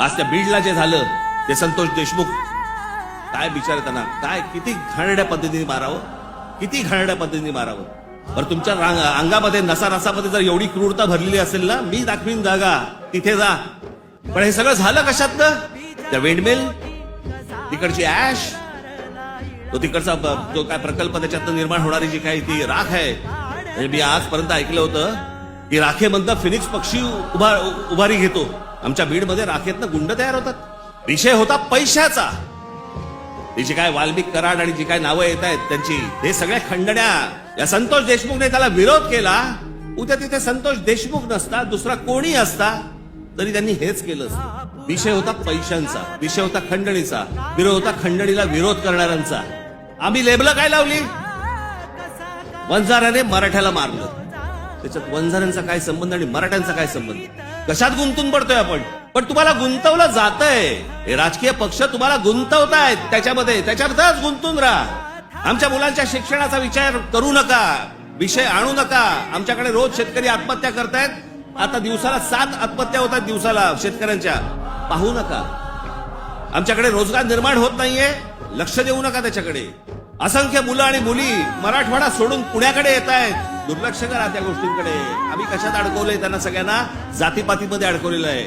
आज त्या बीडला जे झालं ते संतोष देशमुख काय बिचारे त्यांना काय किती घाणेरड्या पद्धतीने मारावं, किती घाणेरड्या पद्धतीने मारावं. बरं तुमच्या अंगामध्ये नसामध्ये जर एवढी क्रूरता भरलेली असेल ना, मी दाखवीन जागा, तिथे जा. पण हे सगळं झालं कशातनं? त्या विंडमिल, तिकडची ऍश, तो तिकडचा जो काय प्रकल्प, त्याच्यातनं निर्माण होणारी जी काही ती राख आहे. म्हणजे मी आजपर्यंत ऐकलं होतं की राखेमधनं फिनिक्स पक्षी उभारी घेतो. आमच्या बीडमध्ये राखेतनं गुंड तयार होतात. विषय होता पैशाचा. ती जी काय वाल्मिक कराड आणि जी काय नावं येत आहेत त्यांची, हे सगळ्या खंडण्या या संतोष देशमुखने त्याला विरोध केला. उद्या तिथे संतोष देशमुख नसता, दुसरा कोणी असता तरी त्यांनी हेच केलं असतं. विषय होता पैशांचा, विषय होता खंडणीचा, विरोध होता खंडणीला विरोध करणाऱ्यांचा. आम्ही लेबलं काय लावली? वंजाराने मराठ्याला मारलं. त्याच्यात वंजारांचा काय संबंध आणि मराठ्यांचा काय संबंध? कशात गुंतून पडतोय आपण? पण तुम्हाला गुंतवलं जातंय, हे राजकीय पक्ष तुम्हाला गुंतवतायत त्याच्यातच गुंतून राहा. आमच्या मुलांच्या शिक्षणाचा विचार करू नका, विषय आणू नका. आमच्याकडे रोज शेतकरी आत्महत्या करतायत. आता दिवसाला 7 आत्महत्या होतात दिवसाला शेतकऱ्यांच्या. पाहू नका. आमच्याकडे रोजगार निर्माण होत नाहीये, लक्ष देऊ नका त्याच्याकडे. असंख्य मुलं आणि मुली मराठवाडा सोडून पुण्याकडे येत आहेत. दुर्लक्ष करा त्या गोष्टींकडे. आम्ही कशात अडकवलंय त्यांना? सगळ्यांना जातीपातीमध्ये अडकवलेलं आहे.